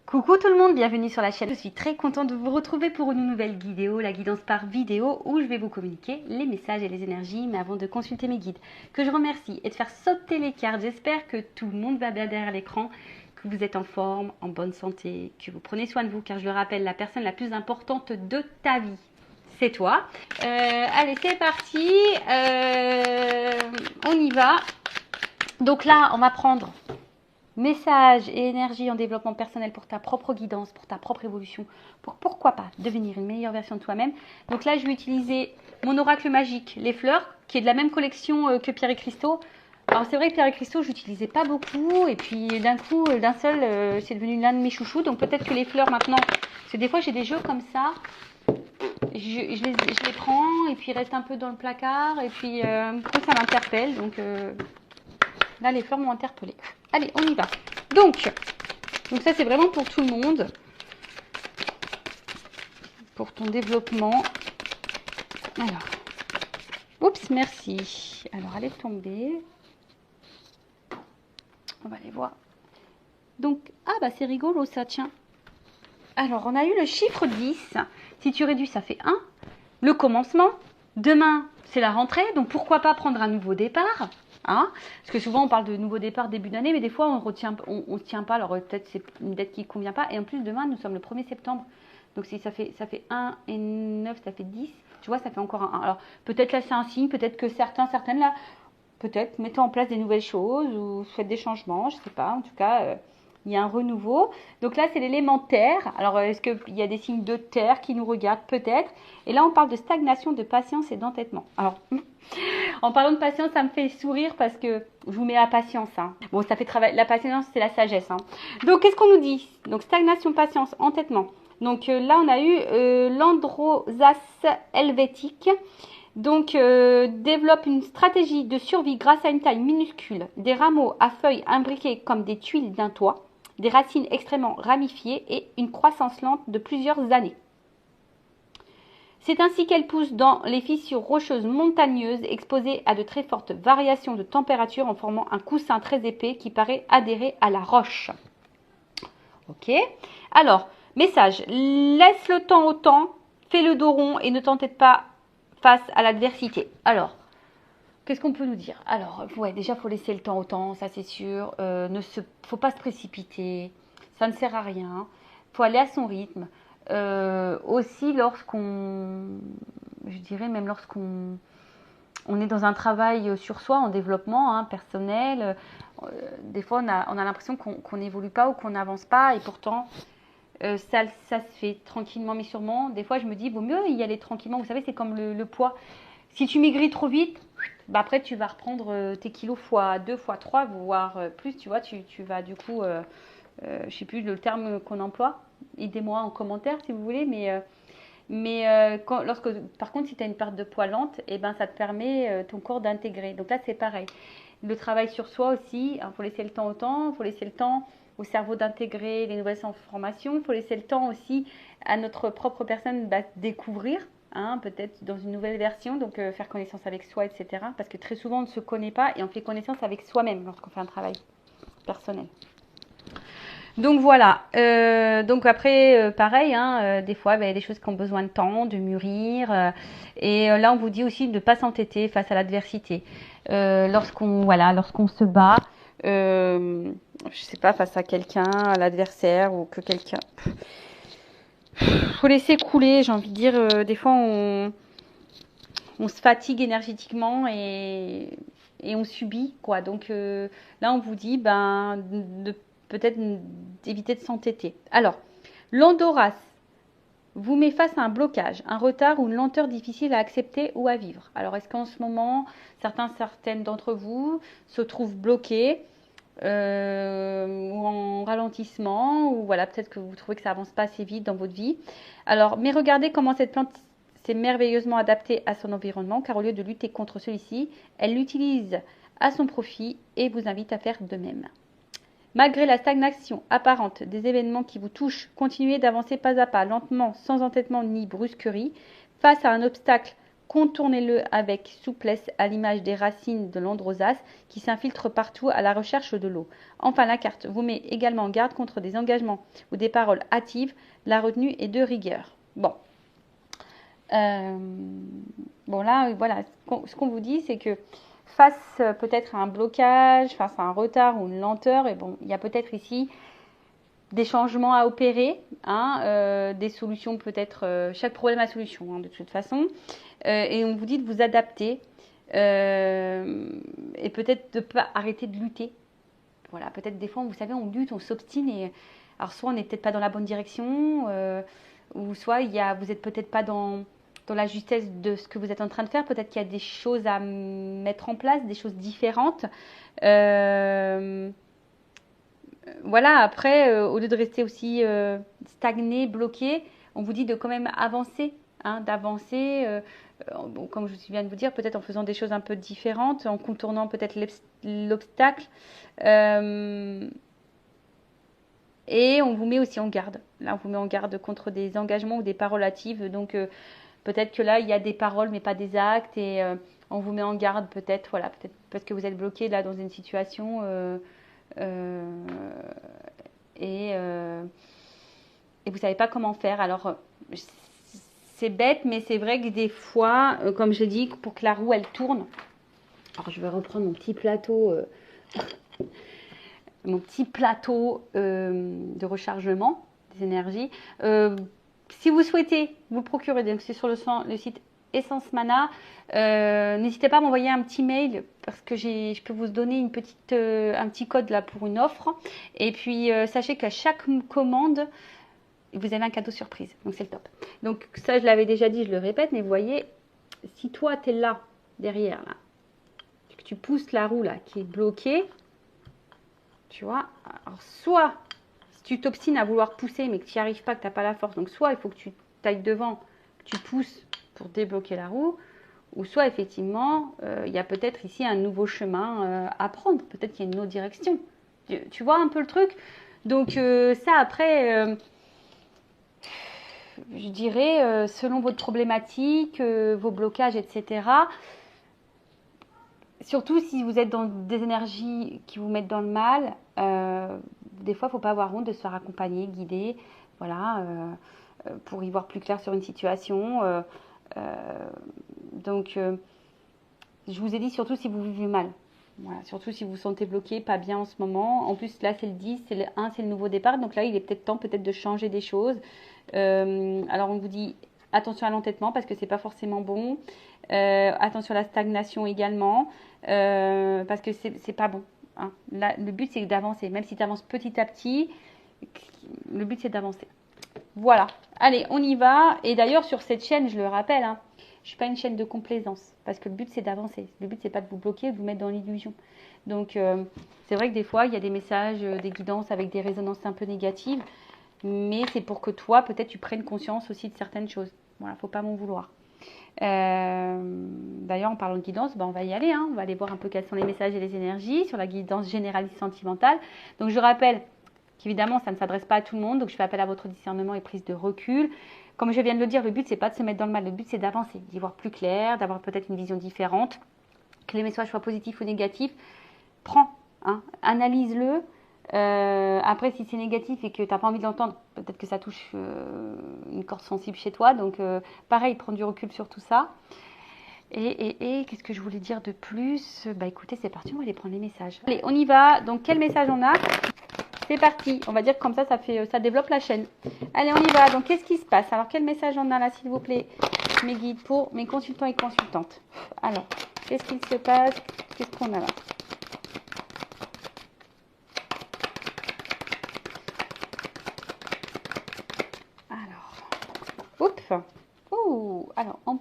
Coucou tout le monde, bienvenue sur la chaîne. Je suis très contente de vous retrouver pour une nouvelle vidéo, la guidance par vidéo, où je vais vous communiquer les messages et les énergies, mais avant de consulter mes guides, que je remercie et de faire sauter les cartes. J'espère que tout le monde va bien derrière l'écran, que vous êtes en forme, en bonne santé, que vous prenez soin de vous, car je le rappelle, la personne la plus importante de ta vie, c'est toi. Allez, c'est parti, on y va. Donc là, on va prendre message et énergie en développement personnel pour ta propre guidance, pour ta propre évolution, pour pourquoi pas devenir une meilleure version de toi-même. Donc là, je vais utiliser mon oracle magique, les fleurs, qui est de la même collection que Pierre et Cristaux. Alors c'est vrai que Pierre et Cristaux, je n'utilisais pas beaucoup, et puis d'un coup, d'un seul, c'est devenu l'un de mes chouchous. Donc peut-être que les fleurs maintenant, parce que des fois j'ai des jeux comme ça, je les prends, et puis ils restent un peu dans le placard, et puis ça m'interpelle, donc là les fleurs m'ont interpellée. Allez, on y va. Donc ça, c'est vraiment pour tout le monde. Pour ton développement. Alors. Oups, merci. Alors, elle est tombée. On va aller voir. Donc, ah bah c'est rigolo ça, tiens. Alors, on a eu le chiffre 10. Si tu réduis, ça fait 1. Le commencement. Demain, c'est la rentrée. Donc, pourquoi pas prendre un nouveau départ ? Hein, parce que souvent on parle de nouveau départ début d'année, mais des fois on se tient pas, alors peut-être c'est une date qui ne convient pas. Et en plus demain nous sommes le 1er septembre, donc si ça fait 1 et 9, ça fait 10, tu vois, ça fait encore un 1. Alors peut-être là c'est un signe, peut-être que certaines là, peut-être mettez en place des nouvelles choses ou faites des changements, je sais pas, en tout cas il y a un renouveau. Donc là c'est l'élément terre. Alors est-ce qu'il y a des signes de terre qui nous regardent? Peut-être. Et là on parle de stagnation, de patience et d'entêtement. Alors en parlant de patience, ça me fait sourire parce que je vous mets la patience. Hein. Bon, ça fait travailler. La patience, c'est la sagesse. Hein. Donc, qu'est-ce qu'on nous dit? Donc, stagnation, patience, entêtement. Donc, là, on a eu l'Androsas helvétique. Donc, développe une stratégie de survie grâce à une taille minuscule, des rameaux à feuilles imbriqués comme des tuiles d'un toit, des racines extrêmement ramifiées et une croissance lente de plusieurs années. C'est ainsi qu'elle pousse dans les fissures rocheuses montagneuses exposées à de très fortes variations de température en formant un coussin très épais qui paraît adhérer à la roche. Ok. Alors, message. Laisse le temps au temps, fais le dos rond et ne t'entête pas face à l'adversité. Alors, qu'est-ce qu'on peut nous dire? Alors, ouais, déjà, il faut laisser le temps au temps, ça c'est sûr. Faut pas se précipiter, ça ne sert à rien. Il faut aller à son rythme. Aussi je dirais même lorsqu'on est dans un travail sur soi, en développement personnel, des fois on a l'impression qu'on n'évolue pas ou qu'on n'avance pas et pourtant ça se fait tranquillement mais sûrement. Des fois je me dis, vaut mieux y aller tranquillement, vous savez c'est comme le poids. Si tu maigris trop vite, bah après tu vas reprendre tes kilos fois 2, fois 3, voire plus, tu vois, tu vas du coup, je sais plus le terme qu'on emploie, aidez-moi en commentaire si vous voulez, par contre si tu as une perte de poids lente, et ben ça te permet ton corps d'intégrer. Donc là c'est pareil. Le travail sur soi aussi, il faut laisser le temps au temps, il faut laisser le temps au cerveau d'intégrer les nouvelles informations, il faut laisser le temps aussi à notre propre personne de découvrir. Peut-être dans une nouvelle version, donc faire connaissance avec soi, etc. Parce que très souvent on ne se connaît pas et on fait connaissance avec soi-même lorsqu'on fait un travail personnel. Donc voilà, donc après pareil, des fois il y a des choses qui ont besoin de temps, de mûrir, et là on vous dit aussi de ne pas s'entêter face à l'adversité. Lorsqu'on se bat, je sais pas, face à quelqu'un, à l'adversaire ou que quelqu'un... Faut laisser couler, j'ai envie de dire, des fois on se fatigue énergétiquement et on subit quoi. Donc là on vous dit peut-être d'éviter de s'entêter. Alors, l'Andoras vous met face à un blocage, un retard ou une lenteur difficile à accepter ou à vivre. Alors, est-ce qu'en ce moment, certaines d'entre vous se trouvent bloqués ou en ralentissement, ou voilà, peut-être que vous trouvez que ça avance pas assez vite dans votre vie. Alors, mais regardez comment cette plante s'est merveilleusement adaptée à son environnement, car au lieu de lutter contre celui-ci, elle l'utilise à son profit et vous invite à faire de même. Malgré la stagnation apparente des événements qui vous touchent, continuez d'avancer pas à pas, lentement, sans entêtement ni brusquerie. Face à un obstacle Contournez-le avec souplesse à l'image des racines de l'androsace qui s'infiltrent partout à la recherche de l'eau. Enfin, la carte vous met également en garde contre des engagements ou des paroles hâtives. La retenue est de rigueur. Bon. Bon là, voilà, ce qu'on vous dit, c'est que face peut-être à un blocage, face à un retard ou une lenteur, et bon, il y a peut-être ici des changements à opérer, hein, des solutions peut-être, chaque problème a solution, hein, de toute façon, et on vous dit de vous adapter, et peut-être de ne pas arrêter de lutter. Voilà, peut-être des fois, vous savez, on lutte, on s'obstine, et alors soit on n'est peut-être pas dans la bonne direction, ou soit vous n'êtes peut-être pas dans la justesse de ce que vous êtes en train de faire. Peut-être qu'il y a des choses à mettre en place, des choses différentes. Voilà, après, au lieu de rester aussi stagné, bloqué, on vous dit de quand même avancer, hein, d'avancer, bon, comme je viens de vous dire, peut-être en faisant des choses un peu différentes, en contournant peut-être l'obstacle. Et on vous met aussi en garde. Là, on vous met en garde contre des engagements ou des paroles hâtives. Donc, peut-être que là, il y a des paroles, mais pas des actes. Et on vous met en garde peut-être, voilà, peut-être parce que vous êtes bloqué là dans une situation. Et vous ne savez pas comment faire. Alors, c'est bête, mais c'est vrai que des fois, comme je l'ai dit, pour que la roue, elle tourne. Alors, je vais reprendre mon petit plateau. De rechargement des énergies. Si vous souhaitez vous le procurer, donc c'est sur le site Essence Mana, n'hésitez pas à m'envoyer un petit mail parce que je peux vous donner un petit code là pour une offre. Et puis sachez qu'à chaque commande, vous avez un cadeau surprise. Donc c'est le top. Donc ça, je l'avais déjà dit, je le répète, mais vous voyez, si toi tu es là, derrière, là, que tu pousses la roue là qui est bloquée, tu vois, alors soit si tu t'obstines à vouloir pousser mais que tu n'y arrives pas, que tu n'as pas la force, donc soit il faut que tu tailles devant, que tu pousses pour débloquer la roue, ou soit effectivement il y a peut-être ici un nouveau chemin à prendre, peut-être qu'il y a une autre direction. Tu vois un peu le truc. Donc ça après, je dirais, selon votre problématique, vos blocages, etc., surtout si vous êtes dans des énergies qui vous mettent dans le mal, des fois, il ne faut pas avoir honte de se faire accompagner, guider, voilà, pour y voir plus clair sur une situation. Donc, je vous ai dit, surtout si vous vivez mal. Voilà, surtout si vous vous sentez bloqué, pas bien en ce moment. En plus, là, c'est le 10, c'est le 1, c'est le nouveau départ. Donc là, il est peut-être temps de changer des choses. Alors, on vous dit attention à l'entêtement parce que c'est pas forcément bon. Attention à la stagnation également parce que c'est pas bon. Hein. Là, le but, c'est d'avancer. Même si tu avances petit à petit, le but, c'est d'avancer. Voilà. Allez, on y va. Et d'ailleurs, sur cette chaîne, je le rappelle, hein, je ne suis pas une chaîne de complaisance. Parce que le but, c'est d'avancer. Le but, c'est pas de vous bloquer, de vous mettre dans l'illusion. Donc, c'est vrai que des fois, il y a des messages, des guidances avec des résonances un peu négatives. Mais c'est pour que toi, peut-être, tu prennes conscience aussi de certaines choses. Voilà, faut pas m'en vouloir. D'ailleurs, en parlant de guidance, on va y aller. Hein. On va aller voir un peu quels sont les messages et les énergies sur la guidance généraliste sentimentale. Donc, je rappelle qu'évidemment, ça ne s'adresse pas à tout le monde. Donc, je fais appel à votre discernement et prise de recul. Comme je viens de le dire, le but, c'est pas de se mettre dans le mal. Le but, c'est d'avancer, d'y voir plus clair, d'avoir peut-être une vision différente. Que les messages soient positifs ou négatifs, prends, hein, analyse-le. Après, si c'est négatif et que tu n'as pas envie de l'entendre, peut-être que ça touche une corde sensible chez toi. Donc, pareil, prends du recul sur tout ça. Et qu'est-ce que je voulais dire de plus? Bah écoutez, c'est parti, on va aller prendre les messages. Allez, on y va. Donc, quel message on a? C'est parti. On va dire que comme ça développe la chaîne. Allez, on y va. Donc, qu'est-ce qui se passe? Alors, quel message on a là, s'il vous plaît, mes guides, pour mes consultants et consultantes? Alors, qu'est-ce qu'il se passe? Qu'est-ce qu'on a là? Alors, on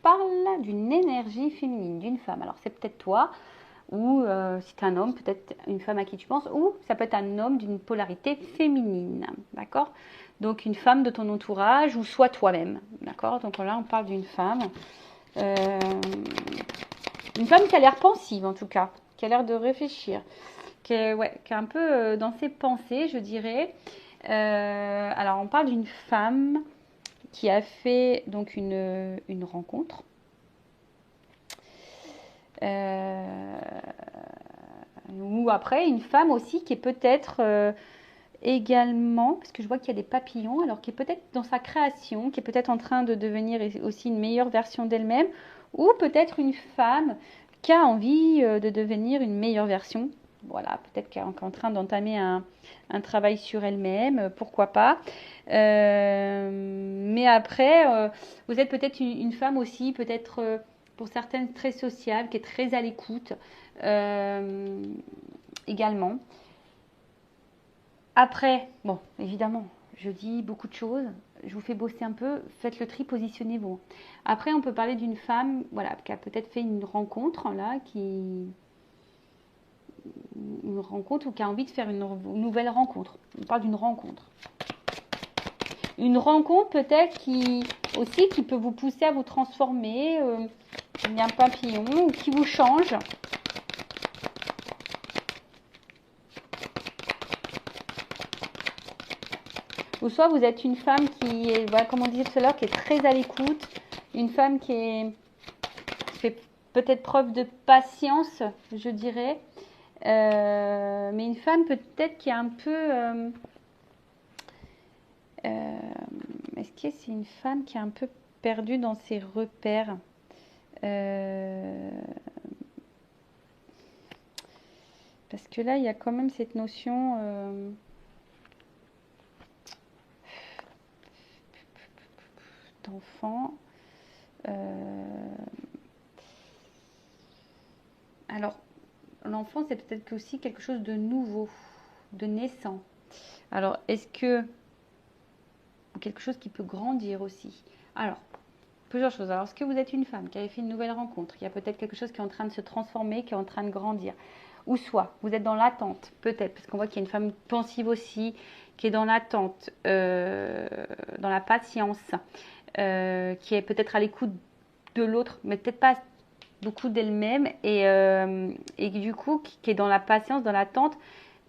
parle d'une énergie féminine, d'une femme. Alors, c'est peut-être toi, ou si tu es un homme, peut-être une femme à qui tu penses, ou ça peut être un homme d'une polarité féminine, d'accord? Donc, une femme de ton entourage, ou soit toi-même, d'accord? Donc là, on parle d'une femme. Une femme qui a l'air pensive, en tout cas, qui a l'air de réfléchir, qui est un peu dans ses pensées, je dirais. Alors, on parle d'une femme qui a fait donc une rencontre, Euh, ou après, une femme aussi qui est peut-être également, parce que je vois qu'il y a des papillons, alors qui est peut-être dans sa création, qui est peut-être en train de devenir aussi une meilleure version d'elle-même, ou peut-être une femme qui a envie de devenir une meilleure version. Voilà, peut-être qu'elle est en train d'entamer un travail sur elle-même, pourquoi pas. Mais après, vous êtes peut-être une femme aussi, peut-être pour certaines très sociable, qui est très à l'écoute également. Après, bon, évidemment, je dis beaucoup de choses, je vous fais bosser un peu, faites le tri, positionnez-vous. Après, on peut parler d'une femme, voilà, qui a peut-être fait une rencontre, là, une rencontre ou qui a envie de faire une nouvelle rencontre. On parle d'une rencontre. Une rencontre peut-être qui aussi qui peut vous pousser à vous transformer. Il y a un papillon ou qui vous change. Ou soit vous êtes une femme qui est, voilà, comme on disait tout à l'heure, qui est très à l'écoute. Une femme qui fait peut-être preuve de patience, je dirais. Mais une femme peut-être qui est un peu... est-ce que c'est une femme qui est un peu perdue dans ses repères? Parce que là, il y a quand même cette notion d'enfant. Alors, l'enfant, c'est peut-être aussi quelque chose de nouveau, de naissant. Alors, est-ce que quelque chose qui peut grandir aussi? Alors, plusieurs choses. Alors, est-ce que vous êtes une femme qui avait fait une nouvelle rencontre? Il y a peut-être quelque chose qui est en train de se transformer, qui est en train de grandir. Ou soit, vous êtes dans l'attente, peut-être, parce qu'on voit qu'il y a une femme pensive aussi, qui est dans l'attente, dans la patience, qui est peut-être à l'écoute de l'autre, mais peut-être pas beaucoup d'elle-même, et du coup, qui est dans la patience, dans l'attente,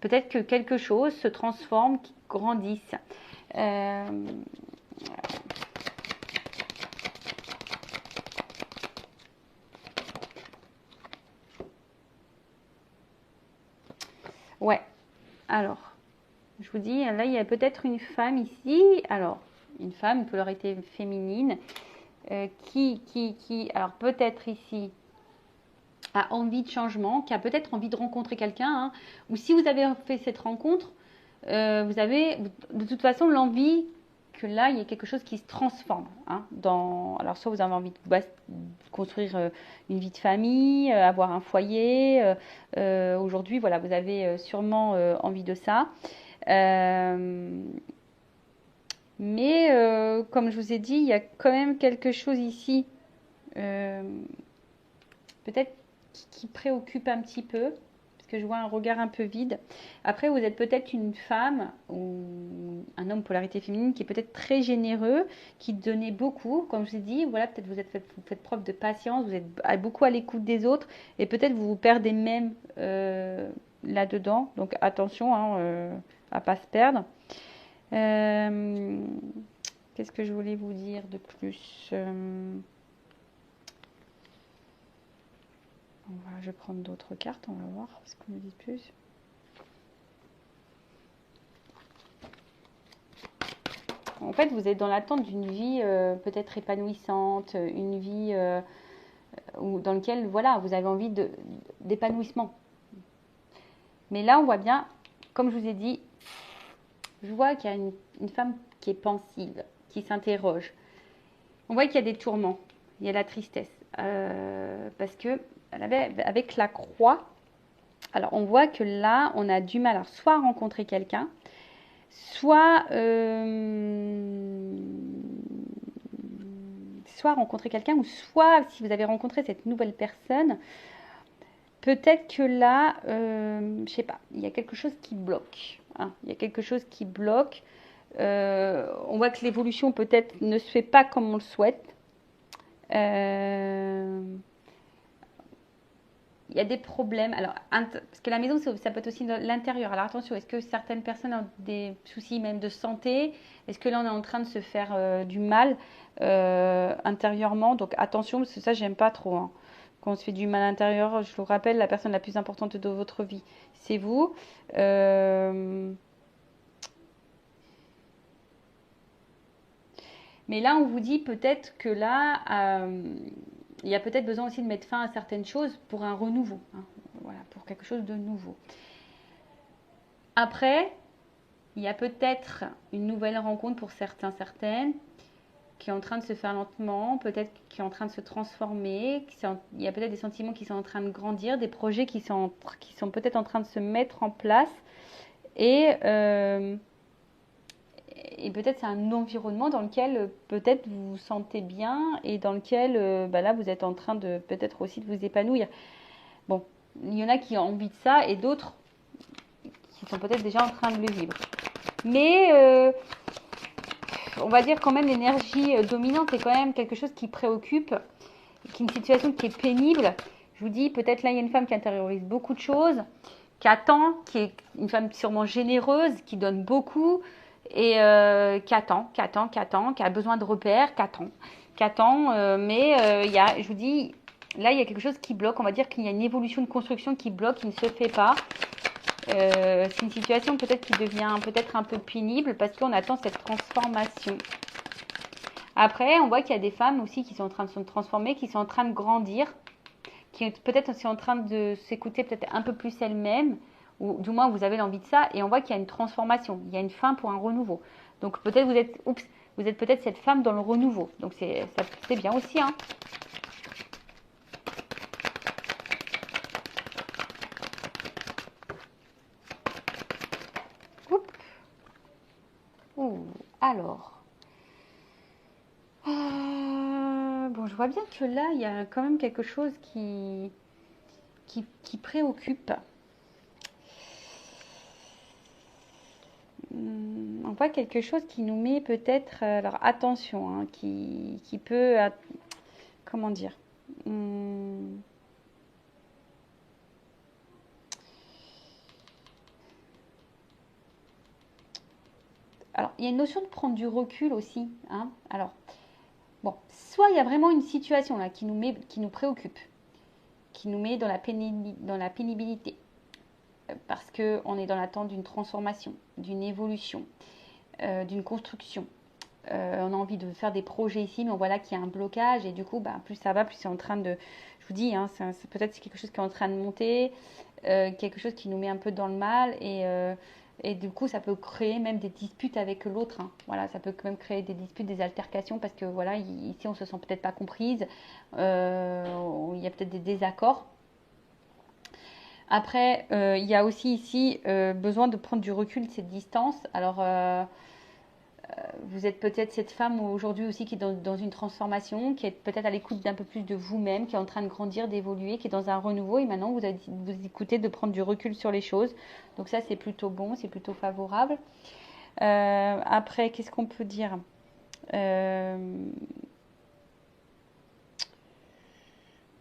peut-être que quelque chose se transforme, qui grandisse. Ouais, alors, je vous dis, là, il y a peut-être une femme ici, alors, une femme, une polarité féminine, alors peut-être ici, a envie de changement, qui a peut-être envie de rencontrer quelqu'un, hein, ou si vous avez fait cette rencontre, vous avez de toute façon l'envie que là, il y ait quelque chose qui se transforme. Hein, alors, soit vous avez envie de construire une vie de famille, avoir un foyer. Aujourd'hui, voilà, vous avez sûrement envie de ça. Mais comme je vous ai dit, il y a quand même quelque chose ici, peut-être qui préoccupe un petit peu, parce que je vois un regard un peu vide. Après, vous êtes peut-être une femme ou un homme polarité féminine qui est peut-être très généreux, qui donnait beaucoup, comme je vous ai dit. Voilà, peut-être vous faites preuve de patience, vous êtes beaucoup à l'écoute des autres, et peut-être vous vous perdez même là-dedans. Donc attention à pas se perdre. Qu'est-ce que je voulais vous dire de plus? Je vais prendre d'autres cartes, on va voir ce qu'on me dit plus. En fait, vous êtes dans l'attente d'une vie peut-être épanouissante, une vie dans laquelle voilà, vous avez envie d'épanouissement. Mais là, on voit bien, comme je vous ai dit, je vois qu'il y a une femme qui est pensive, qui s'interroge. On voit qu'il y a des tourments, il y a la tristesse. Parce que avec la croix, alors on voit que là, on a du mal à soit rencontrer quelqu'un, soit rencontrer quelqu'un, ou soit si vous avez rencontré cette nouvelle personne, peut-être que là, je sais pas, il y a quelque chose qui bloque. Hein, il y a quelque chose qui bloque. On voit que l'évolution peut-être ne se fait pas comme on le souhaite. Il y a des problèmes. Alors, parce que la maison, ça peut être aussi l'intérieur. Alors attention, est-ce que certaines personnes ont des soucis même de santé? Est-ce que là, on est en train de se faire du mal intérieurement? Donc attention, parce que ça, j'aime pas trop. Hein. Quand on se fait du mal à l'intérieur, je vous rappelle, la personne la plus importante de votre vie, c'est vous. Mais là, on vous dit peut-être que là, il y a peut-être besoin aussi de mettre fin à certaines choses pour un renouveau. Hein. Voilà, pour quelque chose de nouveau. Après, il y a peut-être une nouvelle rencontre pour certains, certaines, qui est en train de se faire lentement, peut-être qui est en train de se transformer. Il y a peut-être des sentiments qui sont en train de grandir, des projets qui sont peut-être en train de se mettre en place. Et, euh, et peut-être c'est un environnement dans lequel peut-être vous vous sentez bien et dans lequel là vous êtes en train de peut-être aussi de vous épanouir. Bon, il y en a qui ont envie de ça et d'autres qui sont peut-être déjà en train de le vivre. Mais on va dire quand même l'énergie dominante est quand même quelque chose qui préoccupe, qui est une situation qui est pénible. Je vous dis, peut-être là il y a une femme qui intériorise beaucoup de choses, qui attend, qui est une femme sûrement généreuse, qui donne beaucoup et qui attend, qui a besoin de repères, qui attend. Mais je vous dis, là il y a quelque chose qui bloque. On va dire qu'il y a une évolution de construction qui bloque, qui ne se fait pas. C'est une situation peut-être qui devient peut-être un peu pénible parce qu'on attend cette transformation. Après, on voit qu'il y a des femmes aussi qui sont en train de se transformer, qui sont en train de grandir, qui peut-être aussi en train de s'écouter peut-être un peu plus elles-mêmes, ou du moins vous avez l'envie de ça, et on voit qu'il y a une transformation, il y a une fin pour un renouveau. Donc peut-être vous êtes peut-être cette femme dans le renouveau. Donc c'est bien aussi, hein. Oups. Ouh, alors. Bon, je vois bien que là, il y a quand même quelque chose qui préoccupe. On voit quelque chose qui nous met peut-être, alors attention, hein, qui peut, comment dire, alors il y a une notion de prendre du recul aussi, hein. Alors bon, soit il y a vraiment une situation là qui nous préoccupe, qui nous met dans la pénibilité, parce que on est dans l'attente d'une transformation, d'une évolution, d'une construction. On a envie de faire des projets ici, mais on voit là qu'il y a un blocage et du coup, plus ça va, plus c'est en train de, je vous dis, hein, peut-être c'est quelque chose qui est en train de monter, quelque chose qui nous met un peu dans le mal et du coup, ça peut créer même des disputes avec l'autre. Hein. Voilà, ça peut même créer des disputes, des altercations parce que voilà, ici on se sent peut-être pas comprise, il y a peut-être des désaccords. Après, il y a aussi ici besoin de prendre du recul, cette distance. Alors, vous êtes peut-être cette femme aujourd'hui aussi qui est dans une transformation, qui est peut-être à l'écoute d'un peu plus de vous-même, qui est en train de grandir, d'évoluer, qui est dans un renouveau et maintenant vous écoutez de prendre du recul sur les choses. Donc ça, c'est plutôt bon, c'est plutôt favorable. Après, qu'est-ce qu'on peut dire euh,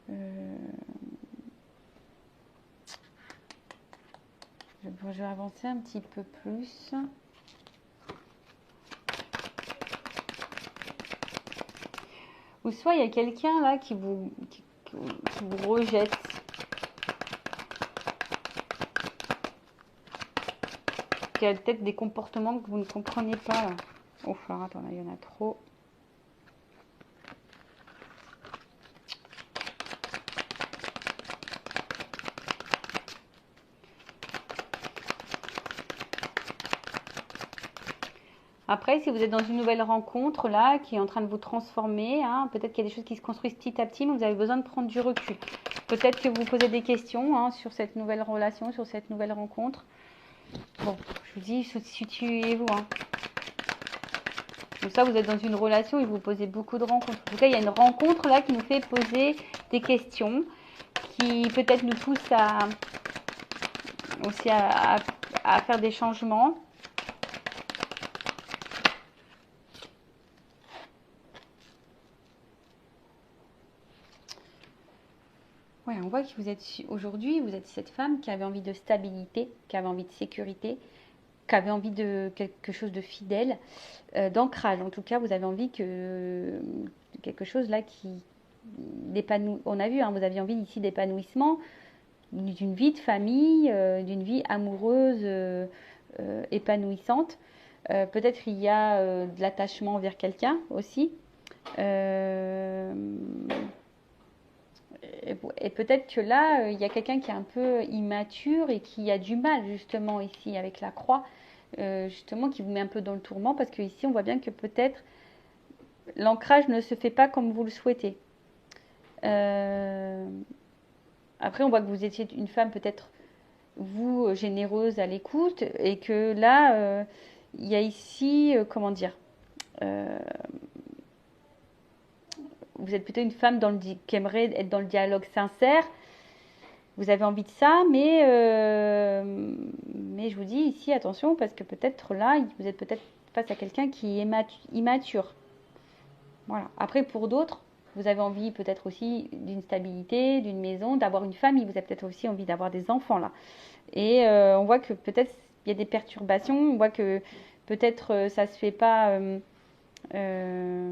euh, je vais avancer un petit peu plus. Ou soit il y a quelqu'un là qui vous rejette. Qui a peut-être des comportements que vous ne comprenez pas. Là. Oh, alors attends, là, il y en a trop. Après, si vous êtes dans une nouvelle rencontre là, qui est en train de vous transformer, hein, peut-être qu'il y a des choses qui se construisent petit à petit, mais vous avez besoin de prendre du recul. Peut-être que vous vous posez des questions hein, sur cette nouvelle relation, sur cette nouvelle rencontre. Bon, je vous dis, situez-vous. Hein. Donc ça, vous êtes dans une relation et vous posez beaucoup de rencontres. En tout cas, il y a une rencontre là qui nous fait poser des questions, qui peut-être nous pousse aussi à faire des changements. Ouais, on voit que vous êtes aujourd'hui, vous êtes cette femme qui avait envie de stabilité, qui avait envie de sécurité, qui avait envie de quelque chose de fidèle, d'ancrage. En tout cas, vous avez envie que quelque chose là on a vu, hein, vous aviez envie ici d'épanouissement, d'une vie de famille, d'une vie amoureuse épanouissante. Peut-être il y a de l'attachement envers quelqu'un aussi. Euh, et peut-être que là, il y a quelqu'un qui est un peu immature et qui a du mal justement ici avec la croix, justement qui vous met un peu dans le tourment parce que ici on voit bien que peut-être l'ancrage ne se fait pas comme vous le souhaitez. Euh, Après, on voit que vous étiez une femme peut-être vous généreuse à l'écoute et que là, il y a ici, comment dire, euh, vous êtes plutôt une femme qui aimerait être dans le dialogue sincère. Vous avez envie de ça, mais je vous dis ici, attention, parce que peut-être là, vous êtes peut-être face à quelqu'un qui est immature. Voilà. Après, pour d'autres, vous avez envie peut-être aussi d'une stabilité, d'une maison, d'avoir une famille. Vous avez peut-être aussi envie d'avoir des enfants là. Et on voit que peut-être il y a des perturbations. On voit que peut-être ça se fait pas. Euh,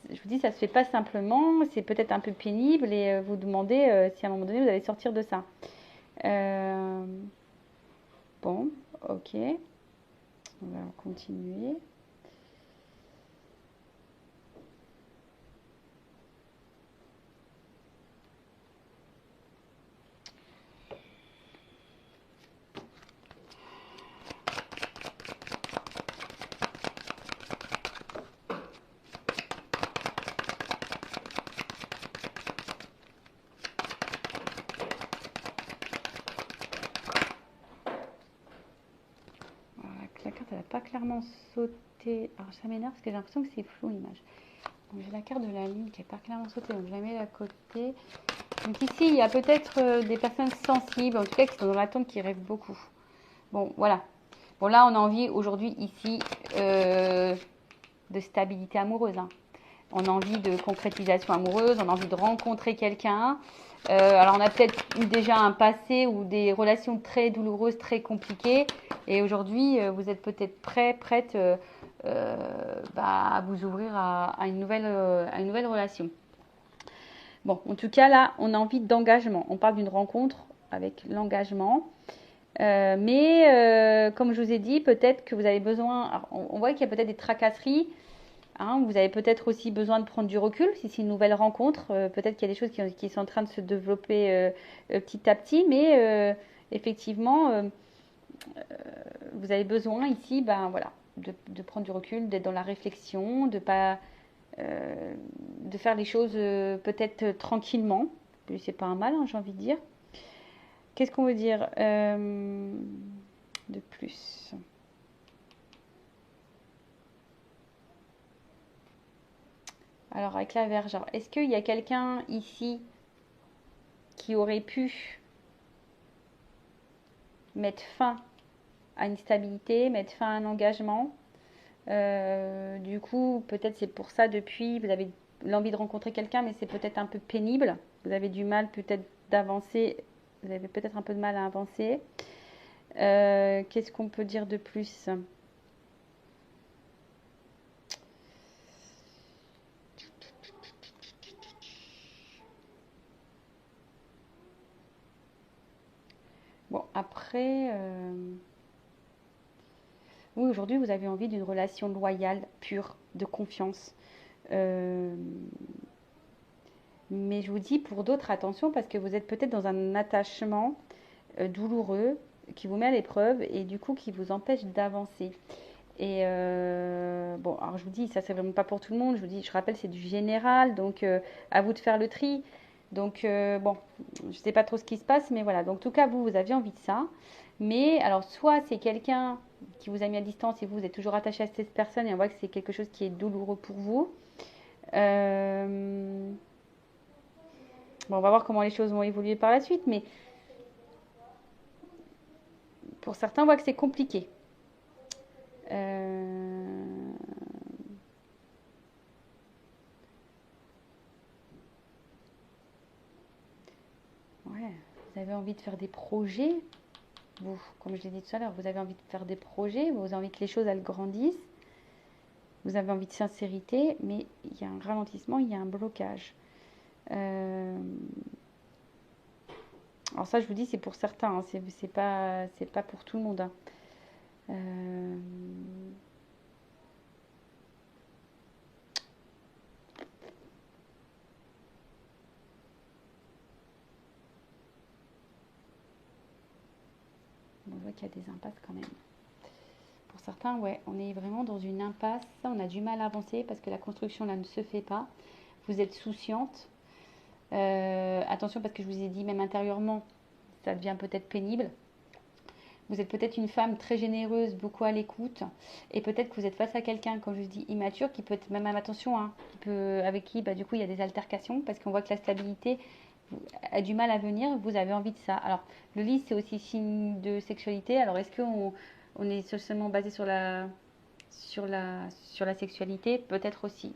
je vous dis, ça se fait pas simplement. C'est peut-être un peu pénible et vous demandez si à un moment donné vous allez sortir de ça. Euh, bon, ok. On va continuer. Voilà, la carte, elle n'a pas clairement sauté. Alors ça m'énerve parce que j'ai l'impression que c'est flou l'image. Donc j'ai la carte de la lune qui n'est pas clairement sautée, donc je la mets à côté. Donc ici, il y a peut-être des personnes sensibles, en tout cas qui sont dans l'attente, qui rêvent beaucoup. Bon, voilà. Bon, là, on a envie aujourd'hui, ici, de stabilité amoureuse. Hein. On a envie de concrétisation amoureuse, on a envie de rencontrer quelqu'un. Alors, on a peut-être eu déjà un passé ou des relations très douloureuses, très compliquées. Et aujourd'hui, vous êtes peut-être prête à vous ouvrir à une nouvelle relation. Bon, en tout cas, là, on a envie d'engagement. On parle d'une rencontre avec l'engagement. Mais comme je vous ai dit, peut-être que vous avez besoin. On voit qu'il y a peut-être des tracasseries. Hein, vous avez peut-être aussi besoin de prendre du recul si c'est une nouvelle rencontre. Peut-être qu'il y a des choses qui sont en train de se développer petit à petit. Mais effectivement, vous avez besoin ici voilà, de prendre du recul, d'être dans la réflexion, de faire les choses peut-être tranquillement. C'est pas un mal, hein, j'ai envie de dire. Qu'est-ce qu'on veut dire de plus? Alors, avec la Vierge, est-ce qu'il y a quelqu'un ici qui aurait pu mettre fin à une stabilité, mettre fin à un engagement? Du coup, peut-être c'est pour ça depuis, vous avez l'envie de rencontrer quelqu'un, mais c'est peut-être un peu pénible. Vous avez du mal peut-être d'avancer. Vous avez peut-être un peu de mal à avancer. Qu'est-ce qu'on peut dire de plus? Bon, après, oui, aujourd'hui, vous avez envie d'une relation loyale, pure, de confiance. Euh, mais je vous dis pour d'autres, attention, parce que vous êtes peut-être dans un attachement douloureux qui vous met à l'épreuve et du coup qui vous empêche d'avancer. Et bon, alors je vous dis, ça c'est vraiment pas pour tout le monde. Je vous dis, je rappelle, c'est du général, donc à vous de faire le tri. Donc bon, je sais pas trop ce qui se passe, mais voilà. Donc en tout cas, vous aviez envie de ça. Mais alors, soit c'est quelqu'un qui vous a mis à distance et vous êtes toujours attaché à cette personne et on voit que c'est quelque chose qui est douloureux pour vous. Euh, Bon, on va voir comment les choses vont évoluer par la suite, mais pour certains, on voit que c'est compliqué. Euh, Ouais, vous avez envie de faire des projets, vous, comme je l'ai dit tout à l'heure, vous avez envie de faire des projets, vous avez envie que les choses elles grandissent. Vous avez envie de sincérité, mais il y a un ralentissement, il y a un blocage. Alors ça, je vous dis, c'est pour certains, hein, c'est pas pour tout le monde, hein. Euh, on voit qu'il y a des impasses quand même. Pour certains, ouais, on est vraiment dans une impasse. On a du mal à avancer parce que la construction là ne se fait pas. Vous êtes souciante. Attention parce que je vous ai dit, même intérieurement, ça devient peut-être pénible. Vous êtes peut-être une femme très généreuse, beaucoup à l'écoute, et peut-être que vous êtes face à quelqu'un, comme je vous dis, immature, qui peut être même, attention, hein, avec qui, bah, du coup, il y a des altercations, parce qu'on voit que la stabilité a du mal à venir, vous avez envie de ça. Alors, le lit, c'est aussi signe de sexualité. Alors, est-ce qu'on est seulement basé sur la sexualité? Peut-être aussi.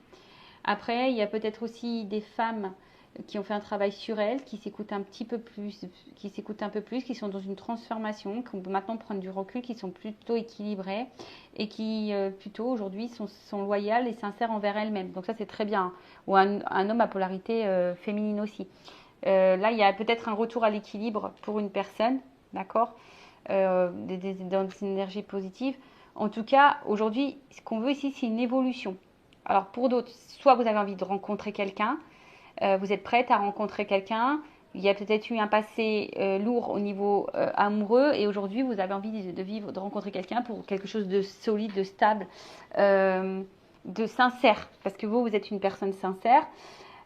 Après, il y a peut-être aussi des femmes qui ont fait un travail sur elles, qui s'écoutent un petit peu plus, qui sont dans une transformation, qui vont maintenant prendre du recul, qui sont plutôt équilibrées et qui plutôt aujourd'hui sont loyales et sincères envers elles-mêmes. Donc ça c'est très bien. Ou un homme à polarité féminine aussi. Là il y a peut-être un retour à l'équilibre pour une personne, d'accord, dans une énergie positive. En tout cas, aujourd'hui, ce qu'on veut ici, c'est une évolution. Alors pour d'autres, soit vous avez envie de rencontrer quelqu'un, vous êtes prête à rencontrer quelqu'un, il y a peut-être eu un passé lourd au niveau amoureux et aujourd'hui vous avez envie de rencontrer quelqu'un pour quelque chose de solide, de stable, de sincère, parce que vous êtes une personne sincère.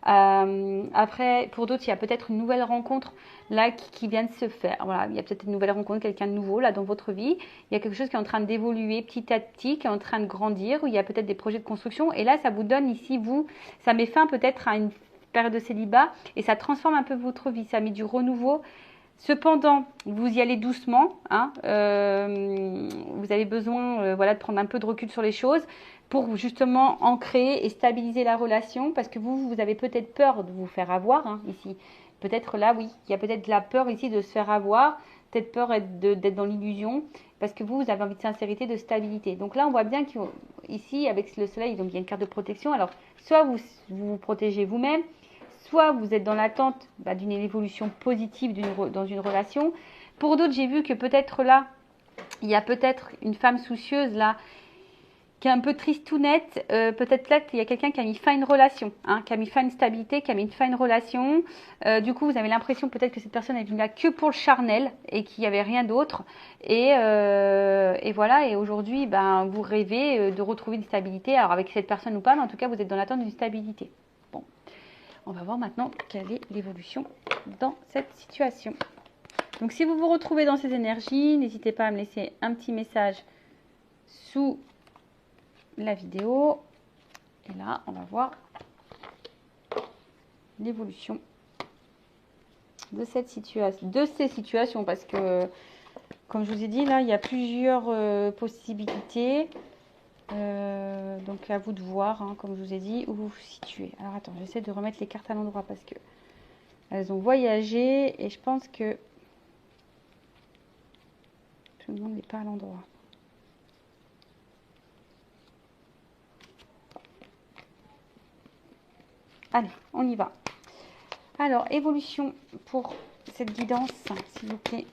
Après, pour d'autres, il y a peut-être une nouvelle rencontre là qui vient de se faire. Voilà, il y a peut-être une nouvelle rencontre, quelqu'un de nouveau là dans votre vie. Il y a quelque chose qui est en train d'évoluer petit à petit, qui est en train de grandir, où il y a peut-être des projets de construction. Et là, ça vous donne ici, ça met fin peut-être à une période de célibat et ça transforme un peu votre vie. Ça met du renouveau. Cependant, vous y allez doucement, hein, vous avez besoin voilà, de prendre un peu de recul sur les choses pour justement ancrer et stabiliser la relation parce que vous avez peut-être peur de vous faire avoir hein, ici. Peut-être là, oui, il y a peut-être la peur ici de se faire avoir, peut-être peur d'être dans l'illusion parce que vous avez envie de sincérité, de stabilité. Donc là, on voit bien qu'ici, avec le soleil, donc il y a une carte de protection. Alors, soit vous vous protégez vous-même, soit vous êtes dans l'attente d'une évolution positive dans une relation. Pour d'autres, j'ai vu que peut-être là, il y a peut-être une femme soucieuse là, qui est un peu tristounette. Peut-être là qu'il y a quelqu'un qui a mis fin à une relation, hein, qui a mis fin à une stabilité, qui a mis fin à une relation. Du coup, vous avez l'impression peut-être que cette personne est venue là que pour le charnel et qu'il n'y avait rien d'autre. Et voilà, et aujourd'hui, vous rêvez de retrouver une stabilité. Alors avec cette personne ou pas, mais en tout cas, vous êtes dans l'attente d'une stabilité. Bon. On va voir maintenant quelle est l'évolution dans cette situation. Donc si vous vous retrouvez dans ces énergies, n'hésitez pas à me laisser un petit message sous la vidéo. Et là, on va voir l'évolution de cette situation, de ces situations, parce que, comme je vous ai dit, là, il y a plusieurs possibilités. Donc à vous de voir, hein, comme je vous ai dit, où vous vous situez. Alors attends, j'essaie de remettre les cartes à l'endroit parce que elles ont voyagé et je pense que tout le monde n'est pas à l'endroit. Allez, on y va. Alors, évolution pour cette guidance, s'il vous plaît.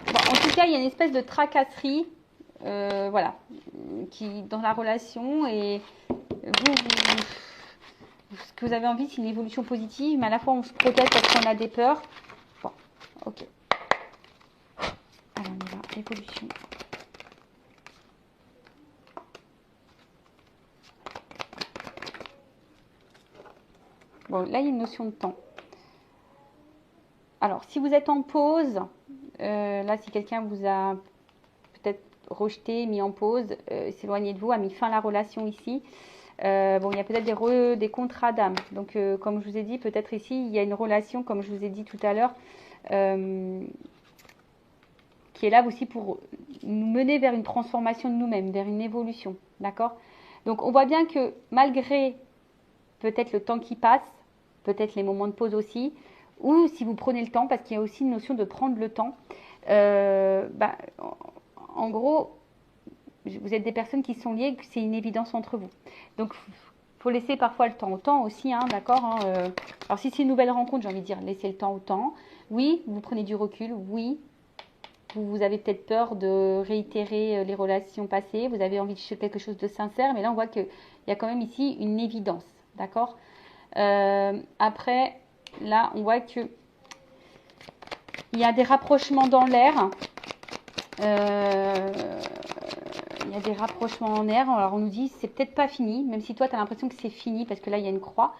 Bon, en tout cas, il y a une espèce de tracasserie, voilà, qui dans la relation et ce que vous avez envie, c'est une évolution positive, mais à la fois on se protège parce qu'on a des peurs. Bon, ok. Alors on y va, évolution. Bon, là il y a une notion de temps. Alors, si vous êtes en pause, là si quelqu'un vous a peut-être rejeté, mis en pause, s'éloigné de vous, a mis fin à la relation ici. Bon, il y a peut-être des contrats d'âme. Donc, comme je vous ai dit, peut-être ici, il y a une relation, comme je vous ai dit tout à l'heure, qui est là aussi pour nous mener vers une transformation de nous-mêmes, vers une évolution. D'accord? Donc, on voit bien que malgré peut-être le temps qui passe, peut-être les moments de pause aussi, ou si vous prenez le temps, parce qu'il y a aussi une notion de prendre le temps, En gros, vous êtes des personnes qui sont liées, que c'est une évidence entre vous. Donc, faut laisser parfois le temps au temps aussi, hein, d'accord, hein, alors, si c'est une nouvelle rencontre, j'ai envie de dire, laissez le temps au temps. Oui, vous prenez du recul. Oui, vous avez peut-être peur de réitérer les relations passées. Vous avez envie de quelque chose de sincère. Mais là, on voit qu'il y a quand même ici une évidence, d'accord. Après, là, on voit que il y a des rapprochements dans l'air. Il y a des rapprochements en air. Alors, on nous dit, c'est peut-être pas fini, même si toi, tu as l'impression que c'est fini, parce que là, il y a une croix.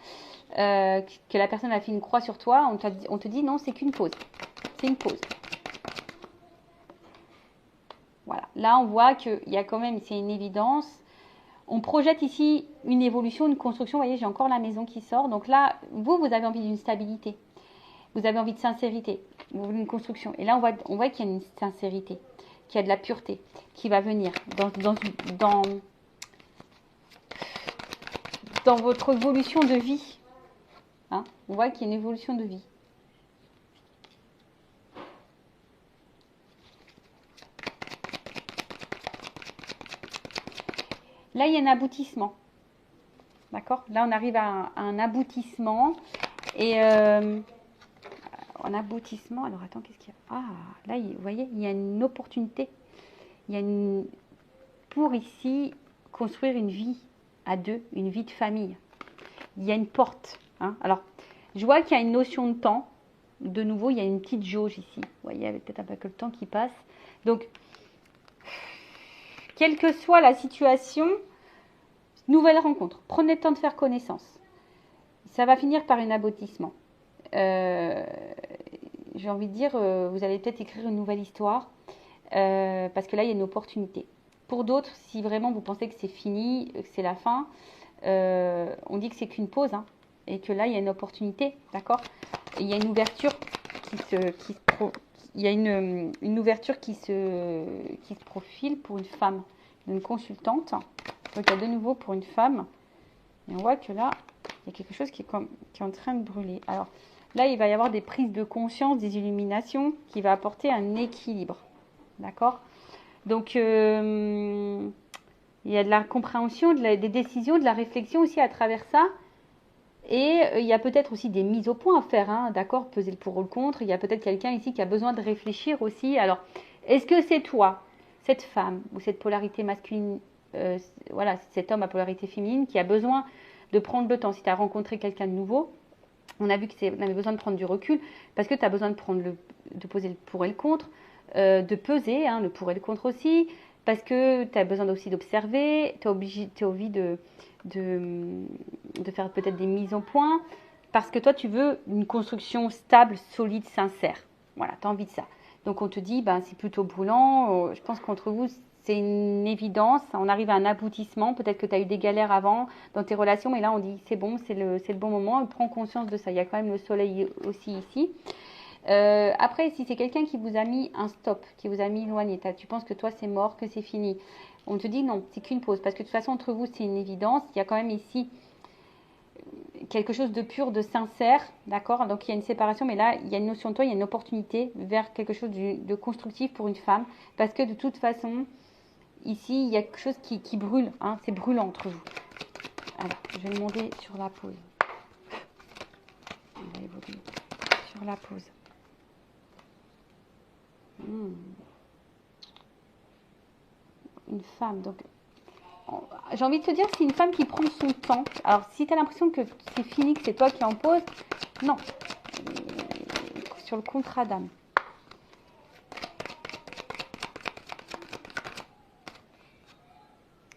Que la personne a fait une croix sur toi, on te dit non, c'est qu'une pause. C'est une pause. Voilà. Là, on voit qu'il y a quand même, c'est une évidence. On projette ici une évolution, une construction. Vous voyez, j'ai encore la maison qui sort. Donc là, vous avez envie d'une stabilité. Vous avez envie de sincérité. Vous voulez une construction. Et là, on voit qu'il y a une sincérité, qu'il y a de la pureté qui va venir dans votre évolution de vie. Hein, on voit qu'il y a une évolution de vie. Là, il y a un aboutissement. D'accord? Là, on arrive à un aboutissement. Et un aboutissement. Alors, attends, qu'est-ce qu'il y a? Ah, là, vous voyez, il y a une opportunité. Il y a pour ici construire une vie à deux, une vie de famille. Il y a une porte. Hein. Alors, je vois qu'il y a une notion de temps. De nouveau, il y a une petite jauge ici. Vous voyez, avec peut-être un peu que le temps qui passe. Donc, quelle que soit la situation, nouvelle rencontre. Prenez le temps de faire connaissance. Ça va finir par un aboutissement. J'ai envie de dire, vous allez peut-être écrire une nouvelle histoire. Parce que là, il y a une opportunité. Pour d'autres, si vraiment vous pensez que c'est fini, que c'est la fin, on dit que c'est qu'une pause. Hein, et que là, il y a une opportunité. D'accord? Il y a une ouverture il y a une ouverture qui se profile pour une femme, une consultante. Donc, il y a de nouveau pour une femme. Et on voit que là, il y a quelque chose qui est en train de brûler. Alors, là, il va y avoir des prises de conscience, des illuminations qui va apporter un équilibre. D'accord? Donc, il y a de la compréhension, des décisions, de la réflexion aussi à travers ça. Et il y a peut-être aussi des mises au point à faire, hein, d'accord, peser le pour ou le contre. Il y a peut-être quelqu'un ici qui a besoin de réfléchir aussi. Alors, est-ce que c'est toi, cette femme ou cette polarité masculine, voilà, cet homme à polarité féminine qui a besoin de prendre le temps? Si tu as rencontré quelqu'un de nouveau, on a vu que on avait besoin de prendre du recul parce que tu as besoin de poser le pour et le contre, de peser, hein, le pour et le contre aussi, parce que tu as besoin aussi d'observer, tu as envie de faire peut-être des mises au point, parce que toi, tu veux une construction stable, solide, sincère. Voilà, tu as envie de ça. Donc, on te dit, ben, c'est plutôt brûlant. Je pense qu'entre vous, c'est une évidence. On arrive à un aboutissement. Peut-être que tu as eu des galères avant dans tes relations, mais là, on dit, c'est bon, c'est le bon moment. Prends conscience de ça. Il y a quand même le soleil aussi ici. Après, si c'est quelqu'un qui vous a mis un stop, qui vous a mis éloigné, tu penses que toi, c'est mort, que c'est fini. On te dit non, c'est qu'une pause. Parce que de toute façon, entre vous, c'est une évidence. Il y a quand même ici quelque chose de pur, de sincère, d'accord? Donc il y a une séparation, mais là il y a une notion de toi, il y a une opportunité vers quelque chose de constructif pour une femme, parce que de toute façon, ici il y a quelque chose qui brûle, hein, c'est brûlant entre vous. Alors, je vais demander sur la pause. On va évoluer sur la pause. Une femme, donc j'ai envie de te dire, c'est une femme qui prend son temps. Alors, si tu as l'impression que c'est fini, que c'est toi qui es en pause, non. Sur le contrat d'âme.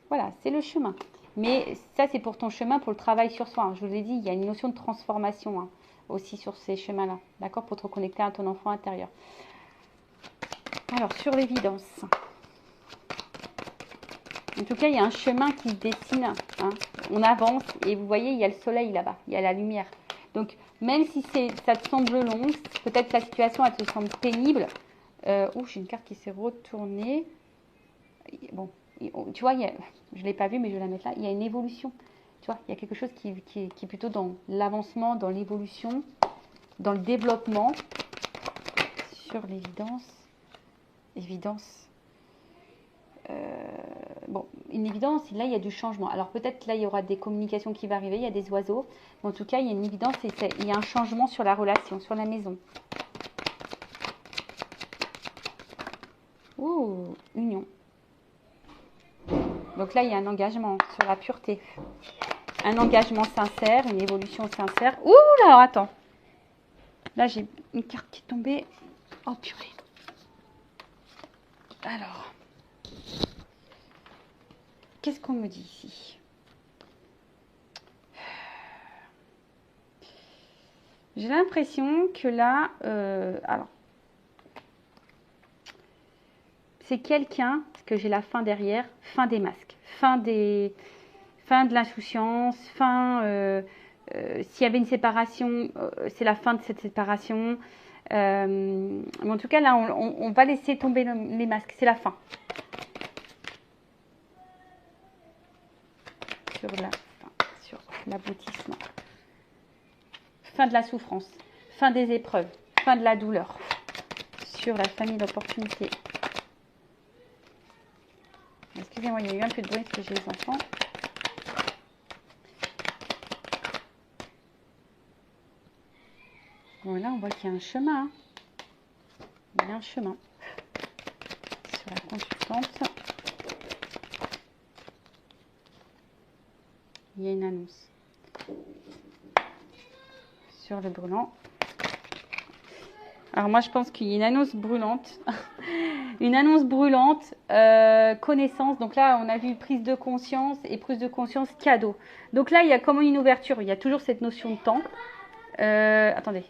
Voilà, c'est le chemin. Mais ça, c'est pour ton chemin, pour le travail sur soi. Je vous ai dit, il y a une notion de transformation hein, aussi sur ces chemins-là. D'accord? Pour te reconnecter à ton enfant intérieur. Alors, sur l'évidence. En tout cas, il y a un chemin qui se dessine. Hein. On avance et vous voyez, il y a le soleil là-bas. Il y a la lumière. Donc, même si ça te semble long, peut-être que la situation, elle te semble pénible. J'ai une carte qui s'est retournée. Bon, tu vois, je ne l'ai pas vue, mais je vais la mettre là. Il y a une évolution. Tu vois, il y a quelque chose qui est plutôt dans l'avancement, dans l'évolution, dans le développement. Sur l'évidence. évidence. Bon, une évidence, là, il y a du changement. Alors, peut-être là, il y aura des communications qui vont arriver, il y a des oiseaux. Mais en tout cas, il y a une évidence et il y a un changement sur la relation, sur la maison. Ouh, union. Donc là, il y a un engagement sur la pureté. Un engagement sincère, une évolution sincère. Ouh, là, alors attends. Là, j'ai une carte qui est tombée. Oh, purée. Alors, qu'est-ce qu'on me dit ici? J'ai l'impression que là, alors, c'est quelqu'un, parce que j'ai la fin derrière, fin des masques, fin de l'insouciance, s'il y avait une séparation, c'est la fin de cette séparation. Mais en tout cas, là, on va laisser tomber les masques, c'est la fin. Sur l'aboutissement. Fin de la souffrance, fin des épreuves, fin de la douleur. Sur la famille d'opportunité. Excusez-moi, il y a eu un peu de bruit parce que j'ai les enfants. Bon, là, on voit qu'il y a un chemin. Il y a un chemin. Sur la consultante. Il y a une annonce. Sur le brûlant. Alors moi, je pense qu'il y a une annonce brûlante. Une annonce brûlante, connaissance. Donc là, on a vu prise de conscience et prise de conscience cadeau. Donc là, il y a comme une ouverture. Il y a toujours cette notion de temps. Attendez.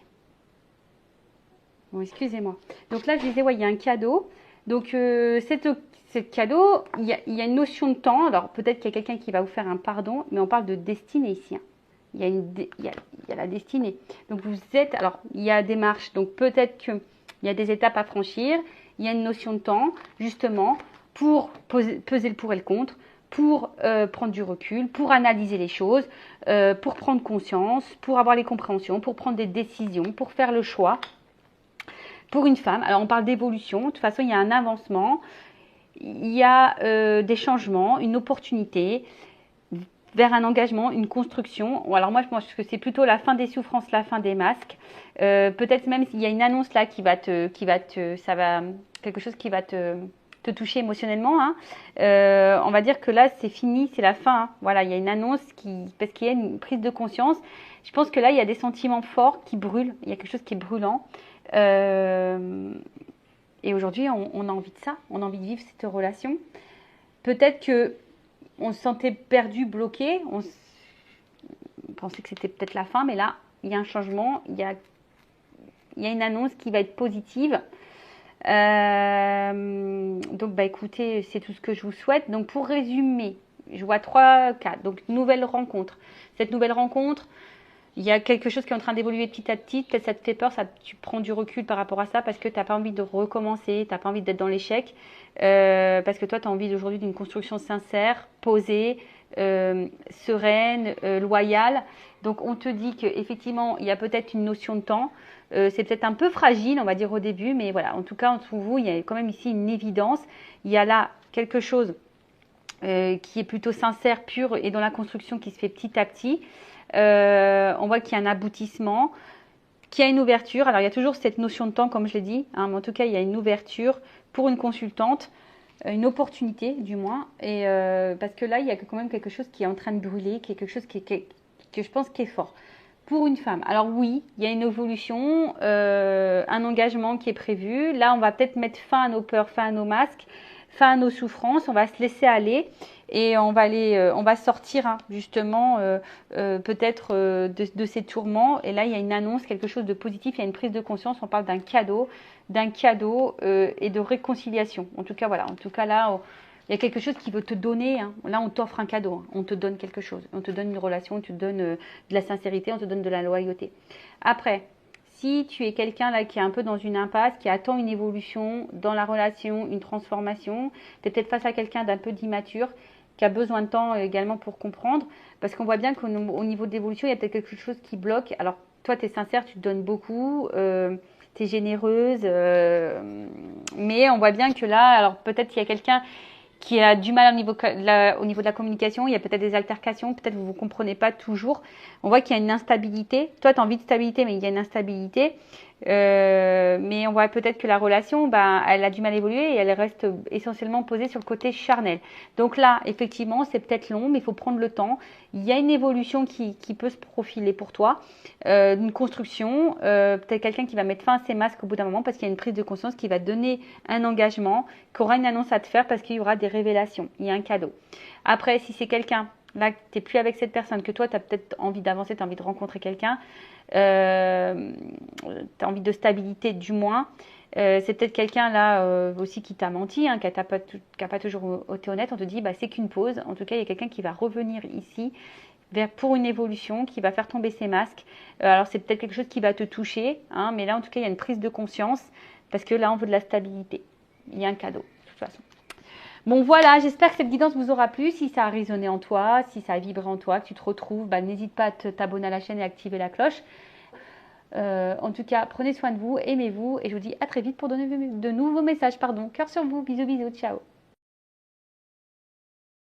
Bon, excusez-moi. Donc là, je disais, ouais, il y a un cadeau. Donc, cette cadeau, il y a une notion de temps. Alors, peut-être qu'il y a quelqu'un qui va vous faire un pardon, mais on parle de destinée ici. Hein. Il y a la destinée. Donc, vous êtes... Alors, il y a des marches. Donc, peut-être qu'il y a des étapes à franchir. Il y a une notion de temps, justement, pour peser le pour et le contre, pour prendre du recul, pour analyser les choses, pour prendre conscience, pour avoir les compréhensions, pour prendre des décisions, pour faire le choix. Pour une femme, alors on parle d'évolution, de toute façon il y a un avancement, il y a des changements, une opportunité vers un engagement, une construction. Alors moi je pense que c'est plutôt la fin des souffrances, la fin des masques. Peut-être même s'il y a une annonce là quelque chose qui va te toucher émotionnellement. Hein. On va dire que là c'est fini, c'est la fin. Hein. Voilà, il y a une annonce parce qu'il y a une prise de conscience. Je pense que là il y a des sentiments forts qui brûlent, il y a quelque chose qui est brûlant. Et aujourd'hui, on a envie de ça, on a envie de vivre cette relation. Peut-être que on se sentait perdu, bloqué, on pensait que c'était peut-être la fin, mais là, il y a un changement, il y a une annonce qui va être positive. Donc, bah, écoutez, c'est tout ce que je vous souhaite. Donc, pour résumer, je vois 3 cas. Donc, nouvelle rencontre. Cette nouvelle rencontre, il y a quelque chose qui est en train d'évoluer petit à petit. Peut-être ça te fait peur, tu prends du recul par rapport à ça parce que tu n'as pas envie de recommencer, tu n'as pas envie d'être dans l'échec. Parce que toi, tu as envie aujourd'hui d'une construction sincère, posée, sereine, loyale. Donc, on te dit qu'effectivement, il y a peut-être une notion de temps. C'est peut-être un peu fragile, on va dire au début, mais voilà. En tout cas, entre vous, il y a quand même ici une évidence. Il y a là quelque chose qui est plutôt sincère, pur et dans la construction qui se fait petit à petit. On voit qu'il y a un aboutissement, qu'il y a une ouverture. Alors, il y a toujours cette notion de temps, comme je l'ai dit. Hein, mais en tout cas, il y a une ouverture pour une consultante, une opportunité du moins. Et parce que là, il y a quand même quelque chose qui est en train de brûler, quelque chose que je pense qui est fort. Pour une femme. Alors oui, il y a une évolution, un engagement qui est prévu. Là, on va peut-être mettre fin à nos peurs, fin à nos masques, fin à nos souffrances. On va se laisser aller. Et on va sortir hein, justement peut-être de ces tourments. Et là, il y a une annonce, quelque chose de positif, il y a une prise de conscience. On parle d'un cadeau et de réconciliation. En tout cas, voilà. En tout cas, là, il y a quelque chose qui veut te donner. Hein. Là, on t'offre un cadeau. Hein. On te donne quelque chose. On te donne une relation, on te donne de la sincérité, on te donne de la loyauté. Après, si tu es quelqu'un là qui est un peu dans une impasse, qui attend une évolution dans la relation, une transformation, tu es peut-être face à quelqu'un d'un peu d'immature, qui a besoin de temps également pour comprendre, parce qu'on voit bien qu'au niveau de l'évolution, il y a peut-être quelque chose qui bloque. Alors, toi, tu es sincère, tu te donnes beaucoup, tu es généreuse, mais on voit bien que là, alors peut-être qu'il y a quelqu'un qui a du mal au niveau de la communication, il y a peut-être des altercations, peut-être que vous ne vous comprenez pas toujours. On voit qu'il y a une instabilité. Toi, tu as envie de stabilité, mais il y a une instabilité. Mais on voit peut-être que la relation, elle a du mal à évoluer et elle reste essentiellement posée sur le côté charnel. Donc là, effectivement, c'est peut-être long, mais il faut prendre le temps. Il y a une évolution qui peut se profiler pour toi, une construction, peut-être quelqu'un qui va mettre fin à ses masques au bout d'un moment parce qu'il y a une prise de conscience qui va donner un engagement, qui aura une annonce à te faire parce qu'il y aura des révélations, il y a un cadeau. Après, si c'est quelqu'un, là, tu n'es plus avec cette personne, que toi, tu as peut-être envie d'avancer, tu as envie de rencontrer quelqu'un, tu as envie de stabilité du moins, c'est peut-être quelqu'un là aussi qui t'a menti, qui n'a pas toujours été honnête, on te dit c'est qu'une pause, en tout cas il y a quelqu'un qui va revenir ici pour une évolution, qui va faire tomber ses masques, alors c'est peut-être quelque chose qui va te toucher, mais là en tout cas il y a une prise de conscience, parce que là on veut de la stabilité, il y a un cadeau de toute façon. Bon voilà, j'espère que cette guidance vous aura plu. Si ça a résonné en toi, si ça a vibré en toi, que tu te retrouves, n'hésite pas à t'abonner à la chaîne et activer la cloche. En tout cas, prenez soin de vous, aimez-vous et je vous dis à très vite pour de nouveaux messages. Cœur sur vous, bisous bisous, ciao.